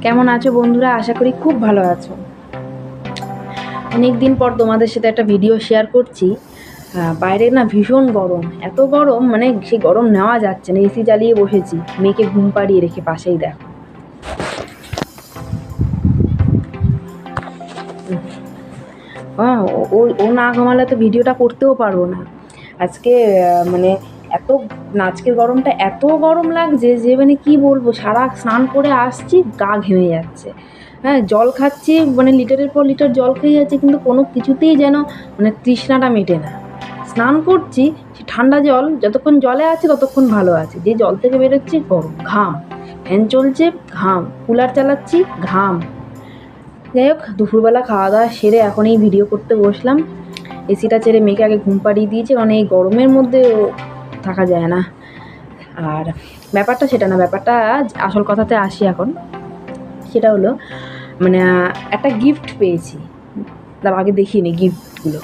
কেমন আছো বন্ধুরা? আশা করি খুব ভালো আছো। অনেক দিন পর তোমাদের সাথে একটা ভিডিও শেয়ার করছি। বাইরে না ভীষণ গরম, এত গরম মানে সেই গরম নেওয়া যাচ্ছে না। এসি চালিয়ে বসেছি, মেয়েকে ঘুম পাড়িয়ে রেখে পাশেই দেখো। হ্যাঁ, ও ও না ঘুমালে তো ভিডিওটা করতেও পারবো না আজকে। মানে এত আজকের গরমটা এত গরম লাগছে যে মানে কি বলবো, সারা স্নান করে আসছি গা ঘেমে যাচ্ছে। হ্যাঁ, জল খাচ্ছি, মানে লিটারের পর লিটার জল খেয়ে যাচ্ছে, কিন্তু কোনো কিছুতেই যেন মানে তৃষ্ণাটা মেটে না। স্নান করছি, সে ঠান্ডা জল যতক্ষণ জলে আছে ততক্ষণ ভালো আছে, যে জল থেকে বেরোচ্ছে গরম ঘাম, ফ্যান চলছে ঘাম, কুলার চালাচ্ছি ঘাম। যাই হোক, দুপুরবেলা খাওয়া দাওয়া সেরে এখন এই ভিডিও করতে বসলাম। এসিটা ছেড়ে মেয়েকে আগে ঘুম পাড়িয়ে দিয়েছি, কারণ এই গরমের মধ্যে থাকা যায় না। আর ব্যাপারটা সেটা না, ব্যাপারটা আসল কথাতে আসি এখন। সেটা হলো মানে একটা গিফট পেয়েছি, তার আগে দেখিনি গিফটগুলো।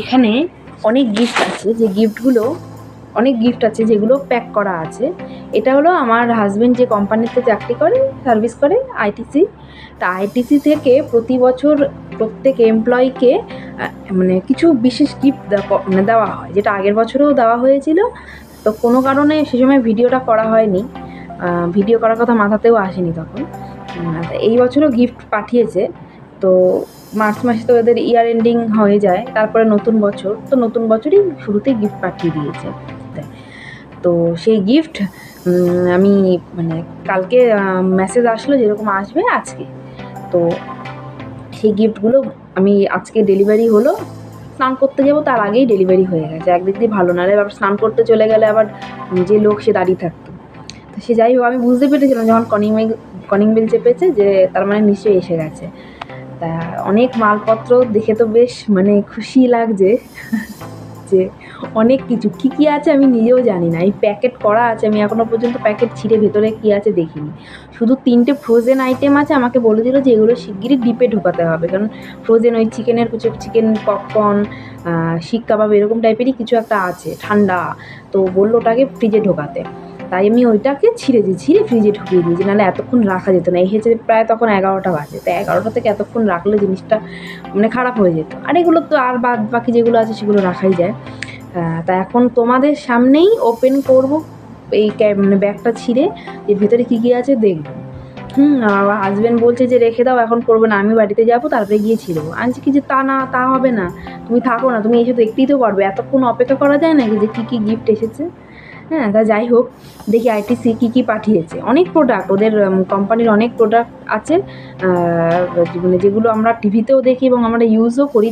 এখানে অনেক গিফট আছে, যে গিফটগুলো অনেক গিফট আছে যেগুলো প্যাক করা আছে। এটা হলো আমার হাজব্যান্ড যে কোম্পানিতে চাকরি করে, সার্ভিস করে, আইটিসি। তা আইটিসি থেকে প্রতি বছর প্রত্যেক এমপ্লয়িকে মানে কিছু বিশেষ গিফট মানে দেওয়া হয়, যেটা আগের বছরেও দেওয়া হয়েছিল। তো কোনো কারণে সে সময় ভিডিওটা করা হয়নি, ভিডিও করার কথা মাথাতেও আসেনি তখন। এই বছরও গিফট পাঠিয়েছে। তো মার্চ মাসে তো এদের ইয়ার এন্ডিং হয়ে যায়, তারপরে নতুন বছর, তো নতুন বছরই শুরুতেই গিফট পাঠিয়ে দিয়েছে। তো সেই গিফট আমি মানে কালকে মেসেজ আসলো যেরকম আসবে আজকে। তো সেই গিফটগুলো আমি আজকে ডেলিভারি হলো। স্নান করতে যাবো তার আগেই ডেলিভারি হয়ে গেছে। একদিক দিয়ে ভালো না রে, আবার স্নান করতে চলে গেলে আবার যে লোক সে দাঁড়িয়ে থাকতো। তো সে যাই হোক, আমি বুঝতে পেরেছিলাম যখন কলিং বেল চেপেছে যে তার মানে নিশ্চয়ই এসে গেছে। তা অনেক মালপত্র দেখে তো বেশ মানে খুশি লাগছে যে অনেক কিছু কী কী আছে আমি নিজেও জানি না। এই প্যাকেট করা আছে, আমি এখনও পর্যন্ত প্যাকেট ছিঁড়ে ভেতরে কী আছে দেখিনি। শুধু 3টে ফ্রোজেন আইটেম আছে, আমাকে বলে দিল যে এগুলো শিগগিরই ডিপে ঢোকাতে হবে, কারণ ফ্রোজেন ওই চিকেনের কিছু, চিকেন পপকর্ন, শিক কাবাব এরকম টাইপেরই কিছু একটা আছে ঠান্ডা। তো বললো ওটাকে ফ্রিজে ঢোকাতে। তাই আমি ওইটাকে ছিঁড়ে ফ্রিজে ঢুকিয়ে দিয়েছি, নাহলে এতক্ষণ রাখা যেত না। এই হচ্ছে প্রায় তখন 11টা বাজে, তো 11টা থেকে এতক্ষণ রাখলে জিনিসটা মানে খারাপ হয়ে যেত। আর এগুলো তো আর বাদ বাকি যেগুলো আছে সেগুলো রাখাই যায়। তা এখন তোমাদের সামনেই ওপেন করব এই মানে ব্যাগটা ছিঁড়ে, যে ভেতরে কী কী আছে দেখবো। আমার হাজব্যান্ড বলছে যে রেখে দাও, এখন করবে না, আমি বাড়িতে যাবো তারপরে গিয়ে ছিঁড়বো। আনছি কি যে তা হবে না, তুমি থাকো না, তুমি এসে দেখতেই তো পারবে, এতক্ষণ অপেক্ষা করা যায় নাকি যে কী কী গিফট এসেছে। হ্যাঁ, তা যাই হোক, দেখি আইটিসি কী কী পাঠিয়েছে। অনেক প্রোডাক্ট, ওদের কোম্পানির অনেক প্রোডাক্ট আছে, মানে যেগুলো আমরা টিভিতেও দেখি এবং আমরা ইউজও করি।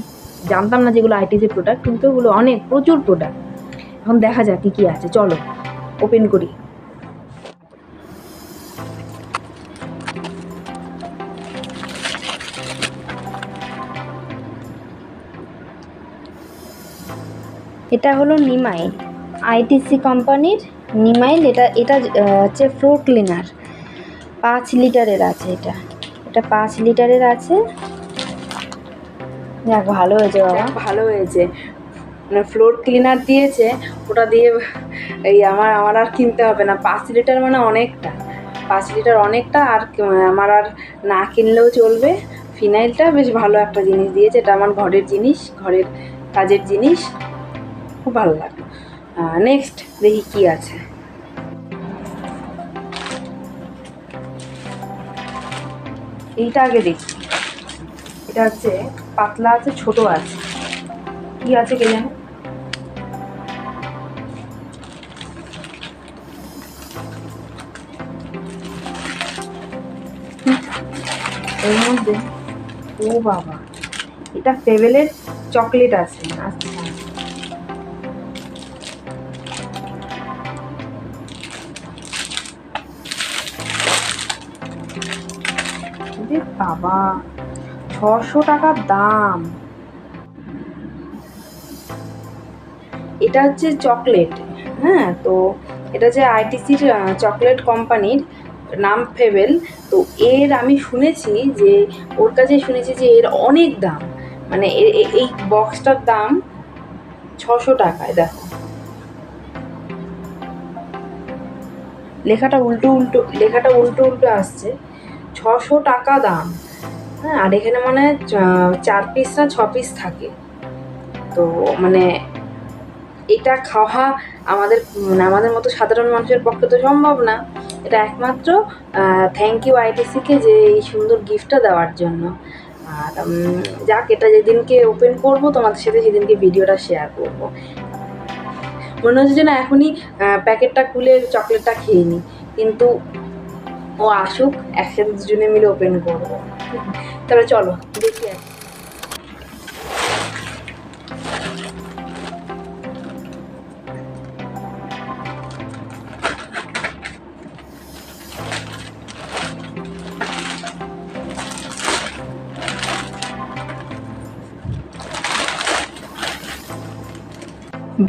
জানতাম না যেগুলো আইটিসি প্রোডাক্ট, কিন্তু ওগুলো অনেক প্রচুর প্রোডাক্ট। এখন দেখা যাক কী কী আছে, চলো ওপেন করি। এটা হলো নিমাইল, আইটিসি কোম্পানির নিমাইল। এটা এটা হচ্ছে ফ্লোর ক্লিনার, 5 লিটারের আছে। এটা এটা 5 লিটারের আছে। যাক ভালো হয়েছে বাবা, ভালো হয়েছে। মানে ফ্লোর ক্লিনার দিয়েছে, ওটা দিয়ে এই আমার আর কিনতে হবে না। 5 লিটার মানে অনেকটা, 5 লিটার অনেকটা। আর আমার আর না কিনলেও চলবে। ফিনাইলটা বেশ ভালো একটা জিনিস দিয়েছে, এটা আমার ঘরের জিনিস, ঘরের কাজের জিনিস, খুব ভালো লাগলো। নেক্সট দেখি কি আছে। এইটা আগে দেখি, এটা হচ্ছে পাতলা আছে, ছোট আছে, কি আছে কে জানে। এর মধ্যে ও বাবা, এটা ফেভেলের চকলেট আছে। আচ্ছা, বাবা 600 টাকার দাম। এটা হচ্ছে চকলেট। হ্যাঁ, তো এটা হচ্ছে আইটিসির চকলেট কোম্পানির, নাম ফেভেল। তো এর আমি শুনেছি যে, ওর কাছে শুনেছি যে এর অনেক দাম, মানে এই বক্সটার দাম 600 টাকায়। দেখো লেখাটা উল্টো আসছে। 600 টাকা দাম। হ্যাঁ, আর এখানে মানে 4 পিস না 6 পিস থাকে। তো মানে এটা খাওয়া আমাদের মতো সাধারণ মানুষের পক্ষে তো সম্ভব না। এটা একমাত্র থ্যাংক ইউ আইটিসিকে যে এই সুন্দর গিফটটা দেওয়ার জন্য। আর যাক, এটা যেদিনকে ওপেন করব তোমাদের সাথে সেদিনকে ভিডিওটা শেয়ার করব। মনে হচ্ছে যে না এখনই প্যাকেটটা খুলে চকলেটটা খেয়ে নিই, কিন্তু ও আসুক, একসাথে দুজনে মিলে ওপেন করবো। তাহলে চলো দেখি।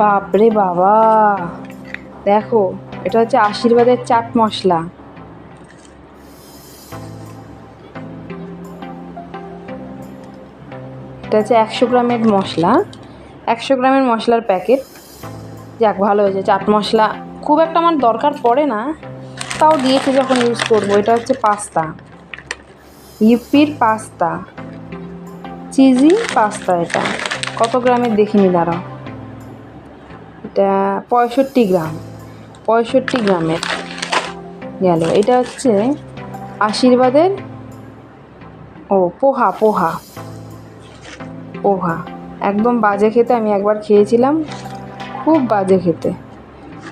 বাপরে বাবা, দেখো এটা হচ্ছে আশীর্বাদের চাট মশলা। এটা হচ্ছে 100 গ্রামের মশলা, 100 গ্রামের মশলার প্যাকেট। যাক ভালো হয়েছে, চাট মশলা খুব একটা আমার দরকার পড়ে না, তাও দিয়েছে যখন ইউজ করবো। এটা হচ্ছে পাস্তা, ইউপির পাস্তা, চিজি পাস্তা। এটা কত গ্রামের দেখিনি, দাঁড়াও। এটা 65 গ্রাম, 65 গ্রামের গেল। এটা হচ্ছে আশীর্বাদের পোহা পোহা পোহা একদম বাজে খেতে। আমি একবার খেয়েছিলাম, খুব বাজে খেতে।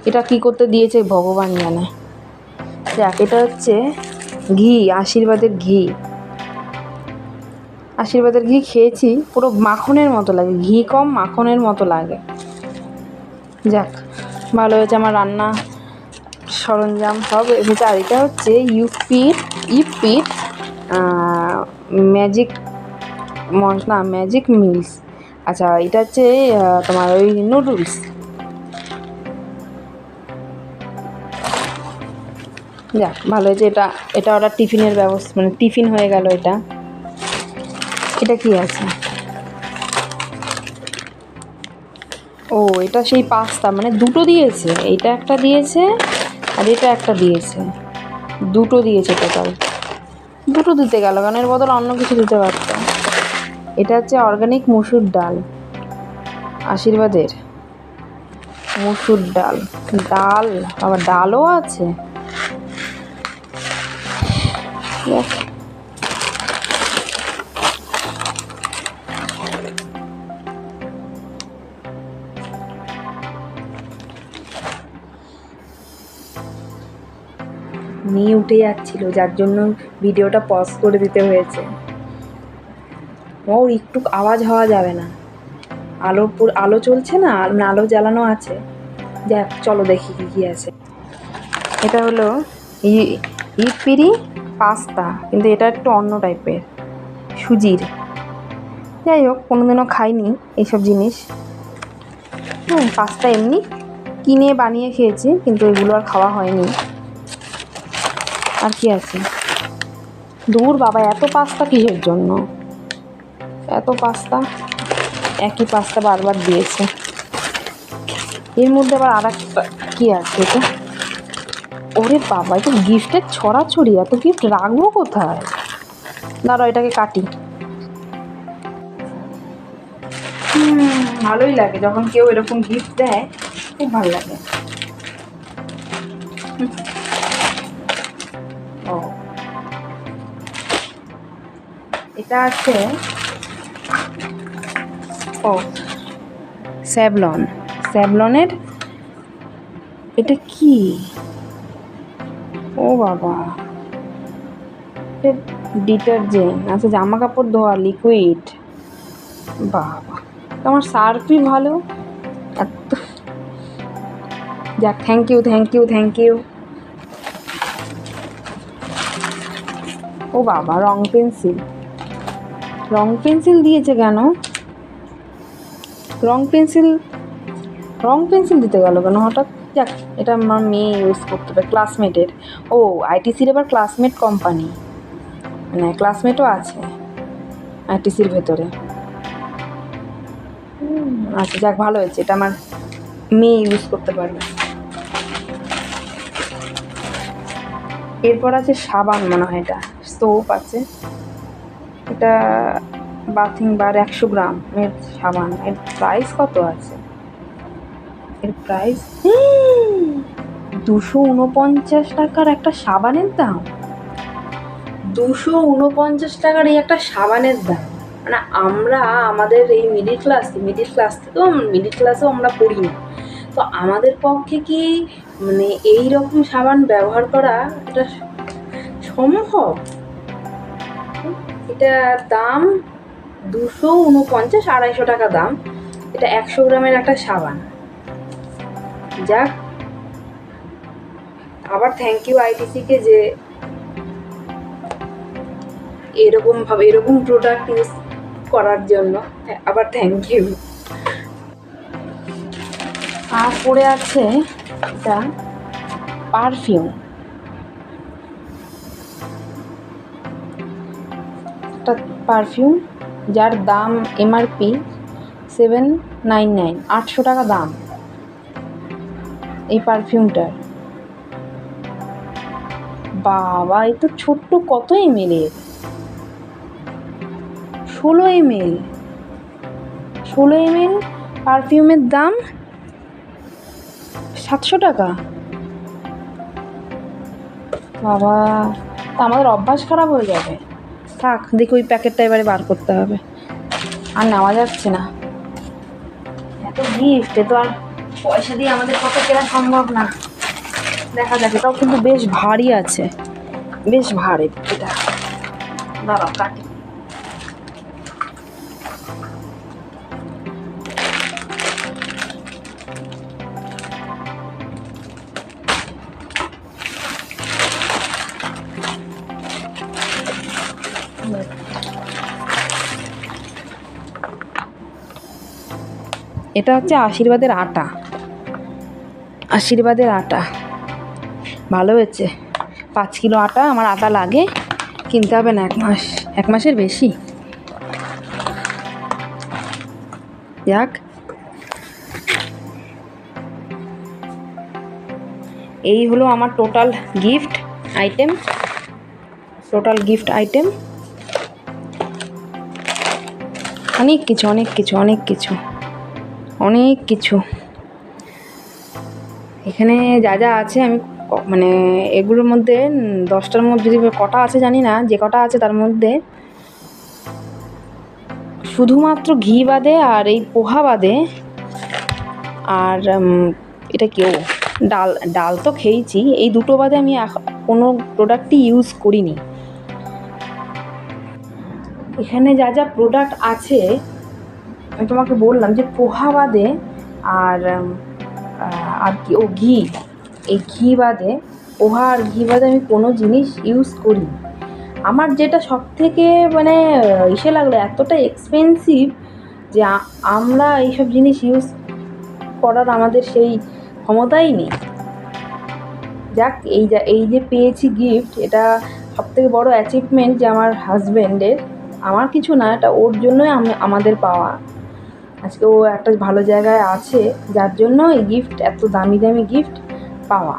এটা কি করতে দিয়েছে ভগবান জানে। যাক, এটা হচ্ছে ঘি, আশীর্বাদের ঘি। আশীর্বাদের ঘি খেয়েছি, পুরো মাখনের মতো লাগে, ঘি কম মাখনের মতো লাগে। যাক ভালো হয়েছে, আমার রান্না সরঞ্জাম সব এসেছে। আর এটা হচ্ছে ইউপির ম্যাজিক মশলা, ম্যাজিক মিলস। আচ্ছা, এটা হচ্ছে তোমার ওই নুডলস। যাক ভালো হয়েছে, এটা ওরা টিফিনের ব্যবস্থা, মানে টিফিন হয়ে গেল। এটা কি আছে? ও, এটা সেই পাস্তা, মানে দুটো দিয়েছে, এইটা একটা দিয়েছে আর এটা একটা দিয়েছে, দুটো দিয়েছে টোটাল। দুটো দিতে গেল কারণ এর বদলে অন্য কিছু দিতে পারত। এটা হচ্ছে অর্গানিক মসুর ডাল, আশীর্বাদের মসুর ডাল। আবার ডালও আছে। মেয়ে উঠে যাচ্ছিল, যার জন্য ভিডিওটা পজ করে দিতে হয়েছে। ওর একটু আওয়াজ হওয়া যাবে না, আলো চলছে না, আলো জ্বালানো আছে। যাক চলো দেখি কী আছে। এটা হলো ইপিরি পাস্তা, কিন্তু এটা একটু অন্য টাইপের, সুজির। যাই হোক, কোনোদিনও খাইনি এইসব জিনিস। পাস্তা এমনি কিনে বানিয়ে খেয়েছি, কিন্তু এগুলো আর খাওয়া হয়নি। আর কি আছে? দূর বাবা, এত পাস্তা কিসের জন্য? এত পাস্তা, একই পাস্তা বারবার দিয়েছে। এর মধ্যে আবার আর একটা কী আছে এটা? ওরে বাবা, এটা গিফটের ছড়াছড়ি, এত গিফট রাখবো কোথায়? দাঁড়াও, এটাকে কাটি। ভালোই লাগে যখন কেউ এরকম গিফট দেয়, খুব ভালো লাগে। ও, এটা আছে স্যাভলনের। এটা কি? ও বাবা, ডিটারজেন্ট। আচ্ছা, জামা কাপড় ধোয়া লিকুইড। বাবা, তোমার সার্ফই ভালো। যাক, থ্যাংক ইউ। ও বাবা, রং পেন্সিল দিয়েছে কেন? রং পেন্সিল দিতে গেল কেন হঠাৎ? যাক, এটা আমার মেয়ে ইউজ করতে পারে, ক্লাসমেটের। ও, আইটিসির এবার ক্লাসমেট কোম্পানি, মানে ক্লাসমেটও আছে আইটিসির ভেতরে। আচ্ছা যাক, ভালো হয়েছে, এটা আমার মেয়ে ইউজ করতে পারবে। এরপর আছে সাবান, মনে হয় এটা সোপ আছে। এটা বাথিং বার 100 গ্রাম এর সাবান। এর প্রাইস কত আছে? এর প্রাইস 249 টাকার একটা সাবানের দাম। 249 টাকার এই একটা সাবানের দাম। মানে আমরা আমাদের এই মিডিল ক্লাসেও আমরা পড়ি না, তো আমাদের পক্ষে কি মানে এই রকম সাবান ব্যবহার করা এটা সম্ভব? এটার দাম 249, 250 টাকা দাম। এটা 100 গ্রামের একটা সাবান। যাক, আবার থ্যাংক ইউ আইটিসিকে যে এরকম প্রোডাক্ট ইউজ করার জন্য, আবার থ্যাংক ইউ। আর পড়ে আছে এটা পারফিউম। একটা পারফিউম যার দাম এমআরপি 799, 800 টাকা দাম এই পারফিউমটার। বাবা, এই তো ছোট্ট, কত এমএল এর? 16 এমএল। 16 এমএল পারফিউমের দাম 700 টাকা। বাবা, তা আমাদের অভ্যাস খারাপ হয়ে যাবে। থাক, দেখি ওই প্যাকেটটা এবারে বার করতে হবে, আর নেওয়া যাচ্ছে না। এত গিফট, এ তো আর পয়সা দিয়ে আমাদের কত কেনা সম্ভব না। দেখা যাক, এটাও কিন্তু বেশ ভারী আছে, বেশ ভারী এটা। দাঁড়াও কাটি। এটা হচ্ছে আশীর্বাদের আটা। আশীর্বাদের আটা ভালো হয়েছে। 5 কিলো আটা আমার আটা লাগে, কিনতে হবে না 1 মাসের বেশি। যাক, এই হলো আমার টোটাল গিফট আইটেম। অনেক কিছু এখানে যা যা আছে, আমি মানে এগুলোর মধ্যে 10টার মধ্যে যদি কটা আছে জানি না, যে কটা আছে তার মধ্যে শুধুমাত্র ঘি বাদে আর এই পোহা বাদে আর এটা কেউ ডাল তো খেয়েছি, এই দুটো বাদে আমি কোনো প্রোডাক্টই ইউজ করিনি। এখানে যা যা প্রোডাক্ট আছে আমি তোমাকে বললাম যে পোহা বাদে আর কি ঘি, এই ঘি বাদে, পোহা আর ঘি বাদে আমি কোনো জিনিস ইউজ করিনি। আমার যেটা সব থেকে মানে লাগলো, এতটা এক্সপেন্সিভ যে আমরা এইসব জিনিস ইউজ করার আমাদের সেই ক্ষমতাই নেই। যাক, এই যে পেয়েছি গিফট, এটা সবথেকে বড় অ্যাচিভমেন্ট যে আমার হাজব্যান্ডের, আমার কিছু না, এটা ওর জন্যই আমাদের পাওয়া। আজকে ও একটা ভালো জায়গায় আছে, যার জন্য এই গিফট, এত দামি গিফট পাওয়া।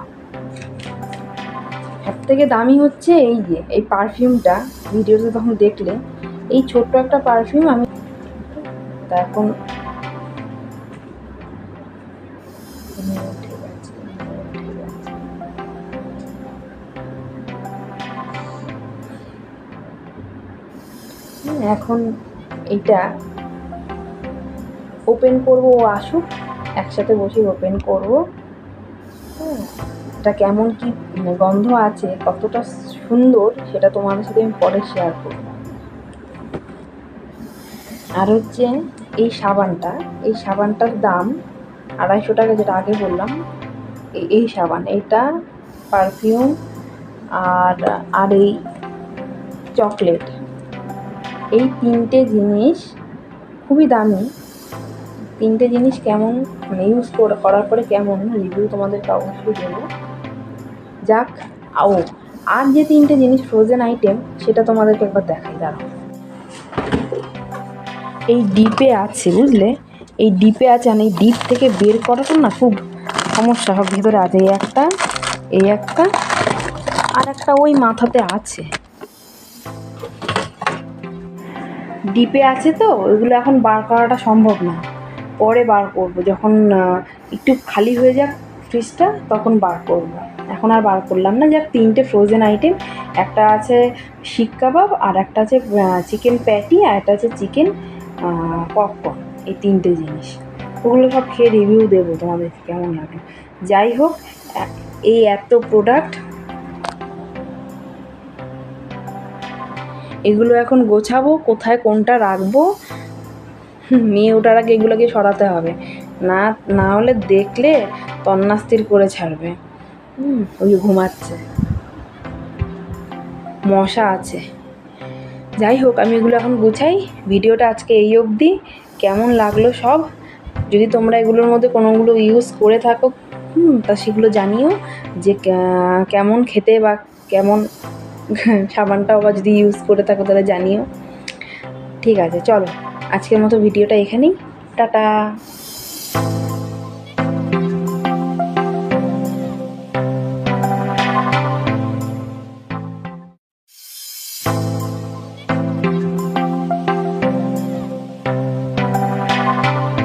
সব থেকে দামি হচ্ছে এই পারফিউমটা। ভিডিওতে তখন দেখলে এই ছোট্ট একটা পারফিউম আমি এখন এইটা ওপেন করব, ও আসুক, একসাথে বসে ওপেন করব। এটা কেমন কি গন্ধ আছে, কতটা সুন্দর, সেটা তোমাদের সাথে আমি পরে শেয়ার করব। আর হচ্ছে এই সাবানটার দাম 250 টাকা, যেটা আগে বললাম। এই সাবান, এটা পারফিউম আর এই চকলেট, এই 3টে জিনিস খুবই দামি। 3টে জিনিস কেমন মানে ইউজ করার পরে কেমন রিভিউ তোমাদেরকে অবশ্যই দেবো। যাক, আর যে 3টে জিনিস ফ্রোজেন আইটেম, সেটা তোমাদেরকে একবার দেখাই, দাঁড়াও। এই ডিপে আছে, বুঝলে, এই ডিপে আছে, আর এই ডিপ থেকে বের করাটা না খুব সমস্যা। সব ভিতরে আছে, এই একটা আর একটা ওই মাথাতে আছে, ডিপে আছে, তো ওইগুলো এখন বার করাটা সম্ভব না, পরে বার করবো যখন একটু খালি হয়ে যাক ফ্রিজটা, তখন বার করব। এখন আর বার করলাম না। যাক, 3টে ফ্রোজেন আইটেম, একটা আছে শিক কাবাব, আর একটা আছে চিকেন প্যাটি, আর একটা আছে চিকেন পপকর্ন। এই 3টে জিনিস, ওগুলো সব খেয়ে রিভিউ দেবো তোমাদের কেমন লাগে। যাই হোক, এই এত প্রোডাক্ট, এগুলো এখন গোছাবো, কোথায় কোনটা রাখবো। মেয়ে ওঠার আগে এগুলোকে সরাতে হবে, না না হলে দেখলে তন্নাস্তির করে ছাড়বে। ওই ঘুমাচ্ছে, মশা আছে। যাই হোক, আমি এগুলো এখন গুছাই। ভিডিওটা আজকে এই অবধি। কেমন লাগলো সব, যদি তোমরা এগুলোর মধ্যে কোনোগুলো ইউজ করে থাকো তা সেগুলো জানিও, যে কেমন খেতে বা কেমন সাবানটাও বা যদি ইউজ করে থাকো তাহলে জানিও। ঠিক আছে, চলো আজকের মতো ভিডিওটা এখানেই, টাটা।